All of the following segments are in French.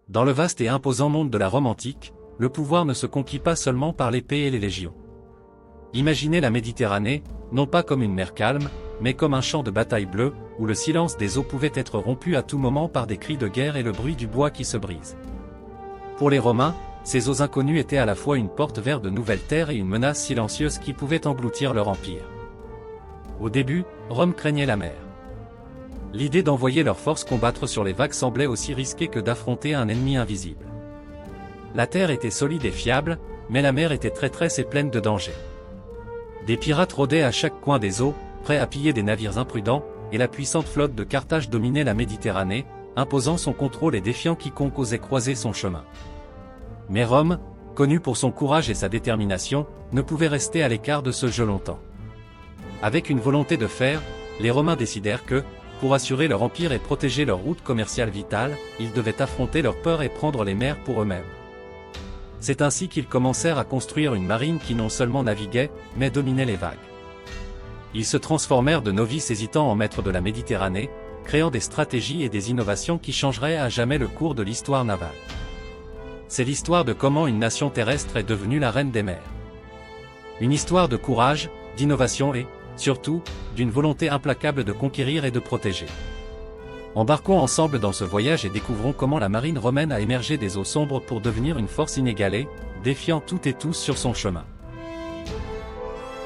Dans le vaste et imposant monde de la Rome antique, le pouvoir ne se conquit pas seulement par l'épée et les légions. Imaginez la Méditerranée, non pas comme une mer calme, mais comme un champ de bataille bleu, où le silence des eaux pouvait être rompu à tout moment par des cris de guerre et le bruit du bois qui se brise. Pour les Romains, ces eaux inconnues étaient à la fois une porte vers de nouvelles terres et une menace silencieuse qui pouvait engloutir leur empire. Au début, Rome craignait la mer. L'idée d'envoyer leurs forces combattre sur les vagues semblait aussi risquée que d'affronter un ennemi invisible. La terre était solide et fiable, mais la mer était traîtresse et pleine de dangers. Des pirates rôdaient à chaque coin des eaux, prêts à piller des navires imprudents, et la puissante flotte de Carthage dominait la Méditerranée, imposant son contrôle et défiant quiconque osait croiser son chemin. Mais Rome, connue pour son courage et sa détermination, ne pouvait rester à l'écart de ce jeu longtemps. Avec une volonté de fer, les Romains décidèrent que, pour assurer leur empire et protéger leur route commerciale vitale, ils devaient affronter leur peur et prendre les mers pour eux-mêmes. C'est ainsi qu'ils commencèrent à construire une marine qui non seulement naviguait, mais dominait les vagues. Ils se transformèrent de novices hésitants en maîtres de la Méditerranée, créant des stratégies et des innovations qui changeraient à jamais le cours de l'histoire navale. C'est l'histoire de comment une nation terrestre est devenue la reine des mers. Une histoire de courage, d'innovation et, surtout, d'une volonté implacable de conquérir et de protéger. Embarquons ensemble dans ce voyage et découvrons comment la marine romaine a émergé des eaux sombres pour devenir une force inégalée, défiant toutes et tous sur son chemin.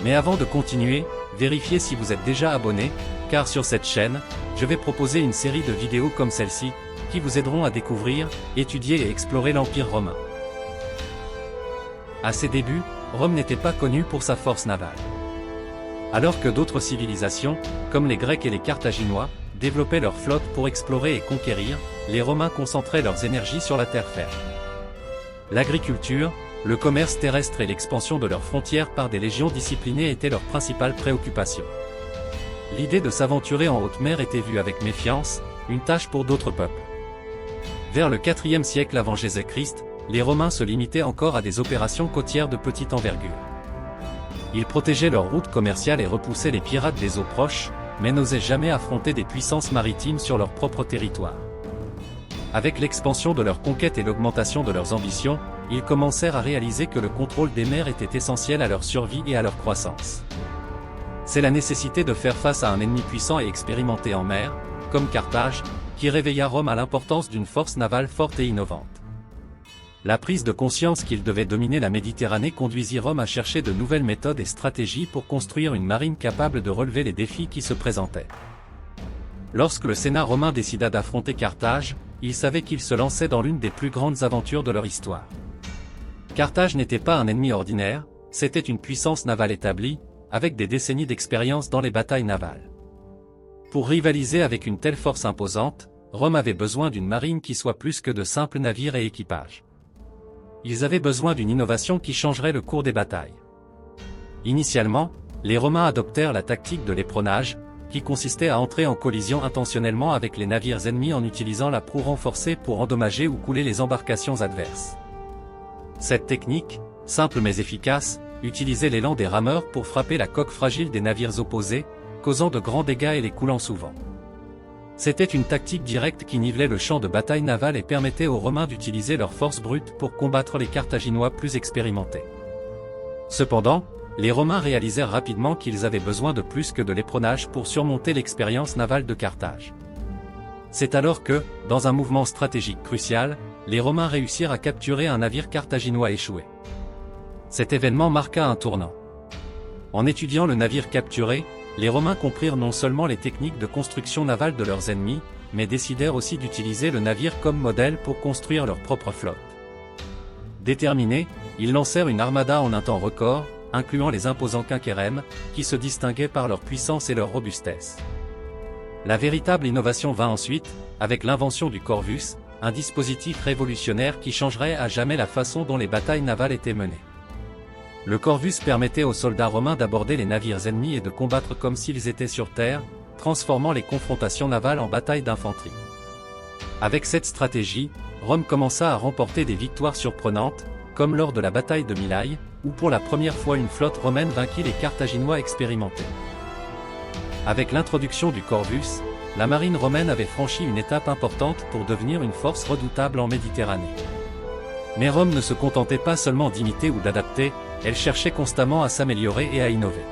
Mais avant de continuer, vérifiez si vous êtes déjà abonné, car sur cette chaîne, je vais proposer une série de vidéos comme celle-ci, qui vous aideront à découvrir, étudier et explorer l'Empire romain. À ses débuts, Rome n'était pas connue pour sa force navale. Alors que d'autres civilisations, comme les Grecs et les Carthaginois, développaient leur flotte pour explorer et conquérir, les Romains concentraient leurs énergies sur la terre ferme. L'agriculture, le commerce terrestre et l'expansion de leurs frontières par des légions disciplinées étaient leurs principales préoccupations. L'idée de s'aventurer en haute mer était vue avec méfiance, une tâche pour d'autres peuples. Vers le IVe siècle avant Jésus-Christ, les Romains se limitaient encore à des opérations côtières de petite envergure. Ils protégeaient leurs routes commerciales et repoussaient les pirates des eaux proches, mais n'osaient jamais affronter des puissances maritimes sur leur propre territoire. Avec l'expansion de leurs conquêtes et l'augmentation de leurs ambitions, ils commencèrent à réaliser que le contrôle des mers était essentiel à leur survie et à leur croissance. C'est la nécessité de faire face à un ennemi puissant et expérimenté en mer, comme Carthage, qui réveilla Rome à l'importance d'une force navale forte et innovante. La prise de conscience qu'il devait dominer la Méditerranée conduisit Rome à chercher de nouvelles méthodes et stratégies pour construire une marine capable de relever les défis qui se présentaient. Lorsque le Sénat romain décida d'affronter Carthage, il savait qu'il se lançait dans l'une des plus grandes aventures de leur histoire. Carthage n'était pas un ennemi ordinaire, c'était une puissance navale établie, avec des décennies d'expérience dans les batailles navales. Pour rivaliser avec une telle force imposante, Rome avait besoin d'une marine qui soit plus que de simples navires et équipages. Ils avaient besoin d'une innovation qui changerait le cours des batailles. Initialement, les Romains adoptèrent la tactique de l'éperonnage, qui consistait à entrer en collision intentionnellement avec les navires ennemis en utilisant la proue renforcée pour endommager ou couler les embarcations adverses. Cette technique, simple mais efficace, utilisait l'élan des rameurs pour frapper la coque fragile des navires opposés, causant de grands dégâts et les coulant souvent. C'était une tactique directe qui nivelait le champ de bataille naval et permettait aux Romains d'utiliser leur force brute pour combattre les Carthaginois plus expérimentés. Cependant, les Romains réalisèrent rapidement qu'ils avaient besoin de plus que de l'éperonnage pour surmonter l'expérience navale de Carthage. C'est alors que, dans un mouvement stratégique crucial, les Romains réussirent à capturer un navire carthaginois échoué. Cet événement marqua un tournant. En étudiant le navire capturé, les Romains comprirent non seulement les techniques de construction navale de leurs ennemis, mais décidèrent aussi d'utiliser le navire comme modèle pour construire leur propre flotte. Déterminés, ils lancèrent une armada en un temps record, incluant les imposants quinquérèmes, qui se distinguaient par leur puissance et leur robustesse. La véritable innovation vint ensuite, avec l'invention du Corvus, un dispositif révolutionnaire qui changerait à jamais la façon dont les batailles navales étaient menées. Le Corvus permettait aux soldats romains d'aborder les navires ennemis et de combattre comme s'ils étaient sur terre, transformant les confrontations navales en batailles d'infanterie. Avec cette stratégie, Rome commença à remporter des victoires surprenantes, comme lors de la bataille de Mylae, où pour la première fois une flotte romaine vainquit les Carthaginois expérimentés. Avec l'introduction du Corvus, la marine romaine avait franchi une étape importante pour devenir une force redoutable en Méditerranée. Mais Rome ne se contentait pas seulement d'imiter ou d'adapter, elle cherchait constamment à s'améliorer et à innover.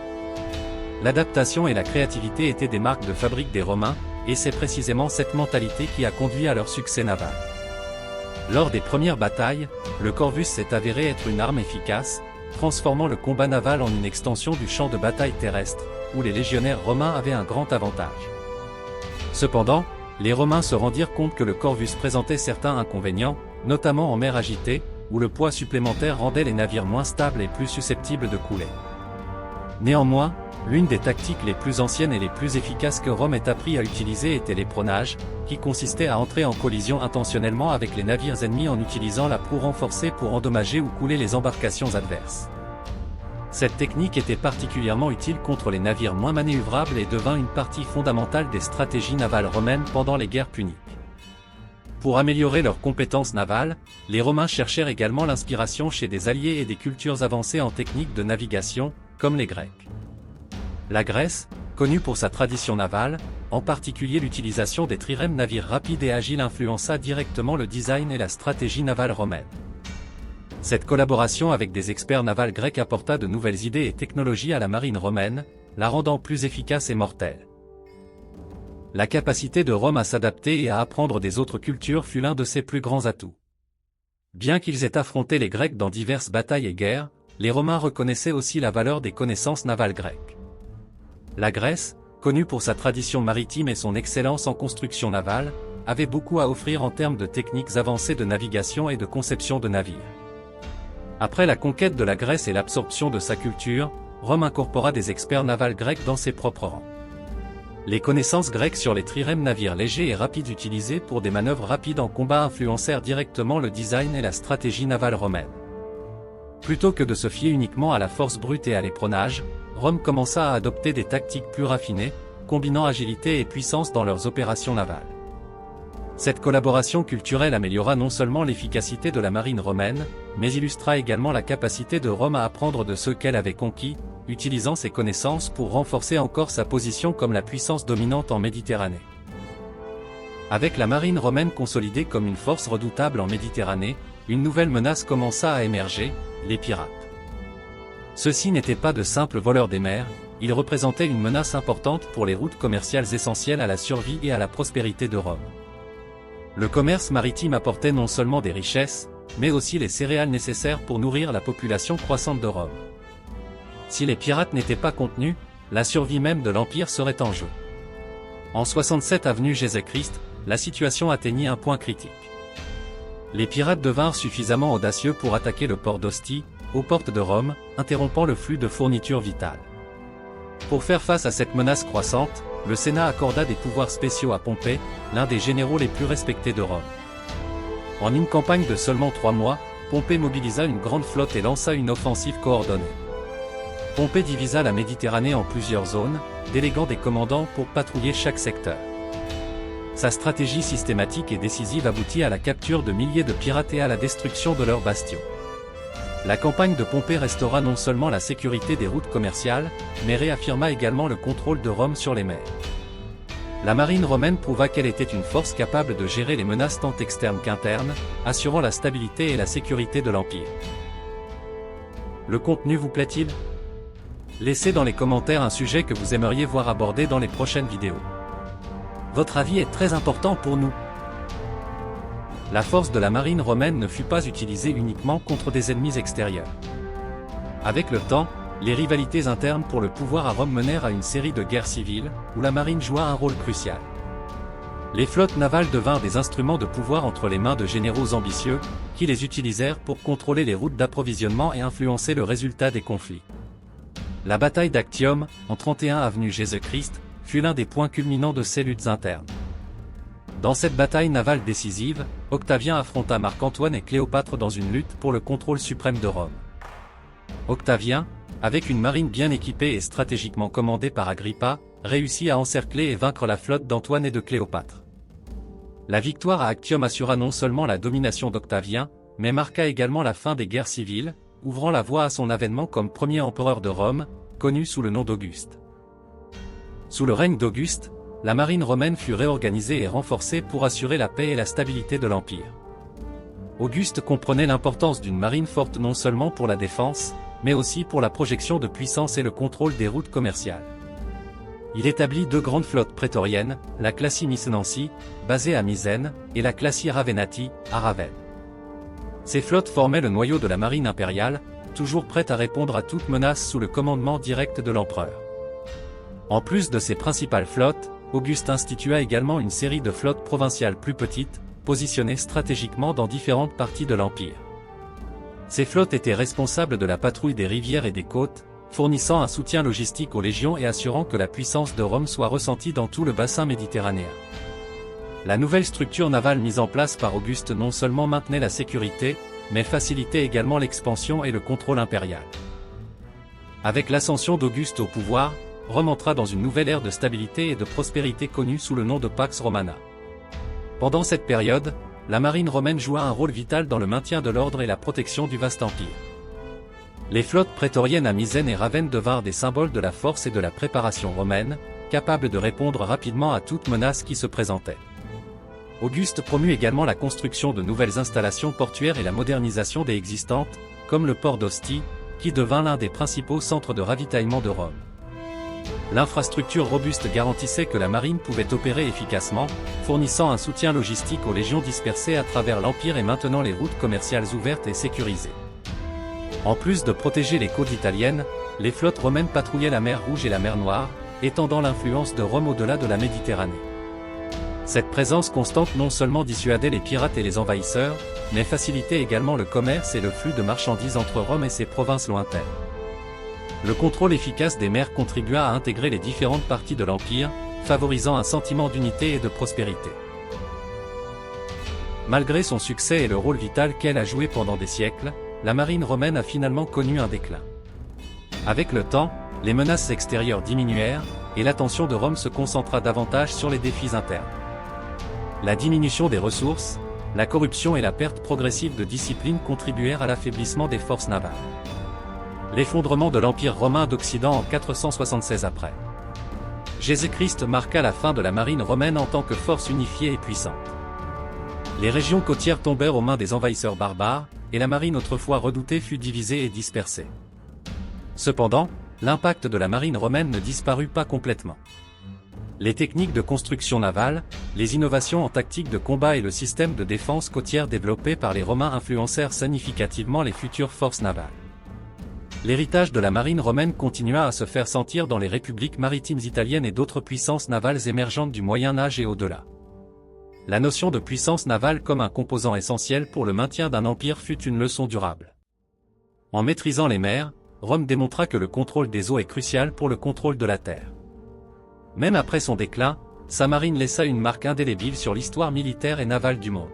L'adaptation et la créativité étaient des marques de fabrique des Romains, et c'est précisément cette mentalité qui a conduit à leur succès naval. Lors des premières batailles, le corvus s'est avéré être une arme efficace, transformant le combat naval en une extension du champ de bataille terrestre, où les légionnaires romains avaient un grand avantage. Cependant, les Romains se rendirent compte que le corvus présentait certains inconvénients, notamment en mer agitée, où le poids supplémentaire rendait les navires moins stables et plus susceptibles de couler. Néanmoins, l'une des tactiques les plus anciennes et les plus efficaces que Rome ait appris à utiliser était l'éperonnage, qui consistait à entrer en collision intentionnellement avec les navires ennemis en utilisant la proue renforcée pour endommager ou couler les embarcations adverses. Cette technique était particulièrement utile contre les navires moins manœuvrables et devint une partie fondamentale des stratégies navales romaines pendant les guerres puniques. Pour améliorer leurs compétences navales, les Romains cherchèrent également l'inspiration chez des alliés et des cultures avancées en techniques de navigation, comme les Grecs. La Grèce, connue pour sa tradition navale, en particulier l'utilisation des trirèmes, navires rapides et agiles, influença directement le design et la stratégie navale romaine. Cette collaboration avec des experts navals grecs apporta de nouvelles idées et technologies à la marine romaine, la rendant plus efficace et mortelle. La capacité de Rome à s'adapter et à apprendre des autres cultures fut l'un de ses plus grands atouts. Bien qu'ils aient affronté les Grecs dans diverses batailles et guerres, les Romains reconnaissaient aussi la valeur des connaissances navales grecques. La Grèce, connue pour sa tradition maritime et son excellence en construction navale, avait beaucoup à offrir en termes de techniques avancées de navigation et de conception de navires. Après la conquête de la Grèce et l'absorption de sa culture, Rome incorpora des experts navals grecs dans ses propres rangs. Les connaissances grecques sur les trirèmes, navires légers et rapides utilisés pour des manœuvres rapides en combat, influencèrent directement le design et la stratégie navale romaine. Plutôt que de se fier uniquement à la force brute et à l'éperonnage, Rome commença à adopter des tactiques plus raffinées, combinant agilité et puissance dans leurs opérations navales. Cette collaboration culturelle améliora non seulement l'efficacité de la marine romaine, mais illustra également la capacité de Rome à apprendre de ceux qu'elle avait conquis, utilisant ses connaissances pour renforcer encore sa position comme la puissance dominante en Méditerranée. Avec la marine romaine consolidée comme une force redoutable en Méditerranée, une nouvelle menace commença à émerger, les pirates. Ceux-ci n'étaient pas de simples voleurs des mers, ils représentaient une menace importante pour les routes commerciales essentielles à la survie et à la prospérité de Rome. Le commerce maritime apportait non seulement des richesses, mais aussi les céréales nécessaires pour nourrir la population croissante de Rome. Si les pirates n'étaient pas contenus, la survie même de l'Empire serait en jeu. En 67 avenue Jésus-Christ, la situation atteignit un point critique. Les pirates devinrent suffisamment audacieux pour attaquer le port d'Ostie, aux portes de Rome, interrompant le flux de fournitures vitales. Pour faire face à cette menace croissante, le Sénat accorda des pouvoirs spéciaux à Pompée, l'un des généraux les plus respectés de Rome. En une campagne de seulement 3 mois, Pompée mobilisa une grande flotte et lança une offensive coordonnée. Pompée divisa la Méditerranée en plusieurs zones, déléguant des commandants pour patrouiller chaque secteur. Sa stratégie systématique et décisive aboutit à la capture de milliers de pirates et à la destruction de leurs bastions. La campagne de Pompée restaura non seulement la sécurité des routes commerciales, mais réaffirma également le contrôle de Rome sur les mers. La marine romaine prouva qu'elle était une force capable de gérer les menaces tant externes qu'internes, assurant la stabilité et la sécurité de l'Empire. Le contenu vous plaît-il? Laissez dans les commentaires un sujet que vous aimeriez voir abordé dans les prochaines vidéos. Votre avis est très important pour nous. La force de la marine romaine ne fut pas utilisée uniquement contre des ennemis extérieurs. Avec le temps, les rivalités internes pour le pouvoir à Rome menèrent à une série de guerres civiles, où la marine joua un rôle crucial. Les flottes navales devinrent des instruments de pouvoir entre les mains de généraux ambitieux, qui les utilisèrent pour contrôler les routes d'approvisionnement et influencer le résultat des conflits. La bataille d'Actium, en 31 avenue Jésus-Christ, fut l'un des points culminants de ces luttes internes. Dans cette bataille navale décisive, Octavien affronta Marc-Antoine et Cléopâtre dans une lutte pour le contrôle suprême de Rome. Octavien, avec une marine bien équipée et stratégiquement commandée par Agrippa, réussit à encercler et vaincre la flotte d'Antoine et de Cléopâtre. La victoire à Actium assura non seulement la domination d'Octavien, mais marqua également la fin des guerres civiles, ouvrant la voie à son avènement comme premier empereur de Rome, connu sous le nom d'Auguste. Sous le règne d'Auguste, la marine romaine fut réorganisée et renforcée pour assurer la paix et la stabilité de l'Empire. Auguste comprenait l'importance d'une marine forte non seulement pour la défense, mais aussi pour la projection de puissance et le contrôle des routes commerciales. Il établit 2 grandes flottes prétoriennes, la Classie Mycenensi, basée à Misène, et la Classie Ravenati, à Ravenne. Ces flottes formaient le noyau de la marine impériale, toujours prête à répondre à toute menace sous le commandement direct de l'empereur. En plus de ses principales flottes, Auguste institua également une série de flottes provinciales plus petites, positionnées stratégiquement dans différentes parties de l'Empire. Ces flottes étaient responsables de la patrouille des rivières et des côtes, fournissant un soutien logistique aux légions et assurant que la puissance de Rome soit ressentie dans tout le bassin méditerranéen. La nouvelle structure navale mise en place par Auguste non seulement maintenait la sécurité, mais facilitait également l'expansion et le contrôle impérial. Avec l'ascension d'Auguste au pouvoir, Rome entra dans une nouvelle ère de stabilité et de prospérité connue sous le nom de Pax Romana. Pendant cette période, la marine romaine joua un rôle vital dans le maintien de l'ordre et la protection du vaste empire. Les flottes prétoriennes à Misène et Ravenne devinrent des symboles de la force et de la préparation romaine, capables de répondre rapidement à toute menace qui se présentait. Auguste promut également la construction de nouvelles installations portuaires et la modernisation des existantes, comme le port d'Ostie, qui devint l'un des principaux centres de ravitaillement de Rome. L'infrastructure robuste garantissait que la marine pouvait opérer efficacement, fournissant un soutien logistique aux légions dispersées à travers l'Empire et maintenant les routes commerciales ouvertes et sécurisées. En plus de protéger les côtes italiennes, les flottes romaines patrouillaient la mer Rouge et la mer Noire, étendant l'influence de Rome au-delà de la Méditerranée. Cette présence constante non seulement dissuadait les pirates et les envahisseurs, mais facilitait également le commerce et le flux de marchandises entre Rome et ses provinces lointaines. Le contrôle efficace des mers contribua à intégrer les différentes parties de l'Empire, favorisant un sentiment d'unité et de prospérité. Malgré son succès et le rôle vital qu'elle a joué pendant des siècles, la marine romaine a finalement connu un déclin. Avec le temps, les menaces extérieures diminuèrent, et l'attention de Rome se concentra davantage sur les défis internes. La diminution des ressources, la corruption et la perte progressive de discipline contribuèrent à l'affaiblissement des forces navales. L'effondrement de l'Empire romain d'Occident en 476 après Jésus-Christ marqua la fin de la marine romaine en tant que force unifiée et puissante. Les régions côtières tombèrent aux mains des envahisseurs barbares, et la marine autrefois redoutée fut divisée et dispersée. Cependant, l'impact de la marine romaine ne disparut pas complètement. Les techniques de construction navale, les innovations en tactique de combat et le système de défense côtière développé par les Romains influencèrent significativement les futures forces navales. L'héritage de la marine romaine continua à se faire sentir dans les républiques maritimes italiennes et d'autres puissances navales émergentes du Moyen Âge et au-delà. La notion de puissance navale comme un composant essentiel pour le maintien d'un empire fut une leçon durable. En maîtrisant les mers, Rome démontra que le contrôle des eaux est crucial pour le contrôle de la terre. Même après son déclin, sa marine laissa une marque indélébile sur l'histoire militaire et navale du monde.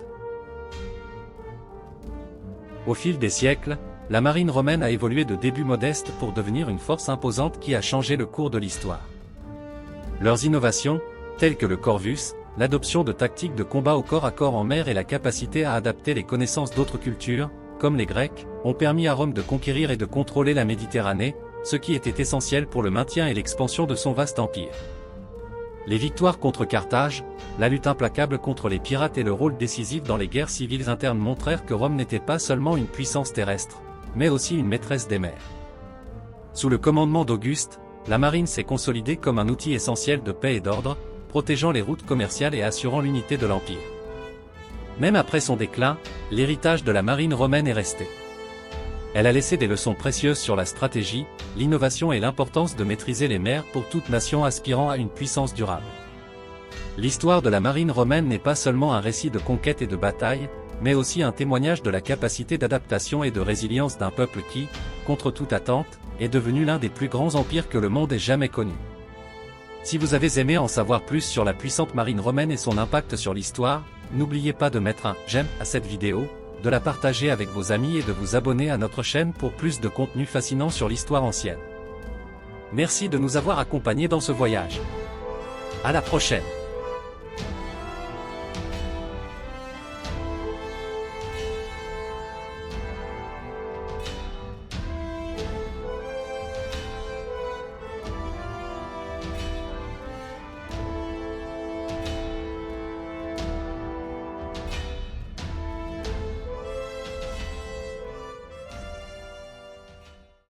Au fil des siècles, la marine romaine a évolué de débuts modestes pour devenir une force imposante qui a changé le cours de l'histoire. Leurs innovations, telles que le Corvus, l'adoption de tactiques de combat au corps à corps en mer et la capacité à adapter les connaissances d'autres cultures, comme les Grecs, ont permis à Rome de conquérir et de contrôler la Méditerranée, ce qui était essentiel pour le maintien et l'expansion de son vaste empire. Les victoires contre Carthage, la lutte implacable contre les pirates et le rôle décisif dans les guerres civiles internes montrèrent que Rome n'était pas seulement une puissance terrestre, mais aussi une maîtresse des mers. Sous le commandement d'Auguste, la marine s'est consolidée comme un outil essentiel de paix et d'ordre, protégeant les routes commerciales et assurant l'unité de l'Empire. Même après son déclin, l'héritage de la marine romaine est resté. Elle a laissé des leçons précieuses sur la stratégie, l'innovation et l'importance de maîtriser les mers pour toute nation aspirant à une puissance durable. L'histoire de la marine romaine n'est pas seulement un récit de conquête et de bataille, mais aussi un témoignage de la capacité d'adaptation et de résilience d'un peuple qui, contre toute attente, est devenu l'un des plus grands empires que le monde ait jamais connu. Si vous avez aimé en savoir plus sur la puissante marine romaine et son impact sur l'histoire, n'oubliez pas de mettre un « j'aime » à cette vidéo, de la partager avec vos amis et de vous abonner à notre chaîne pour plus de contenu fascinant sur l'histoire ancienne. Merci de nous avoir accompagnés dans ce voyage. À la prochaine!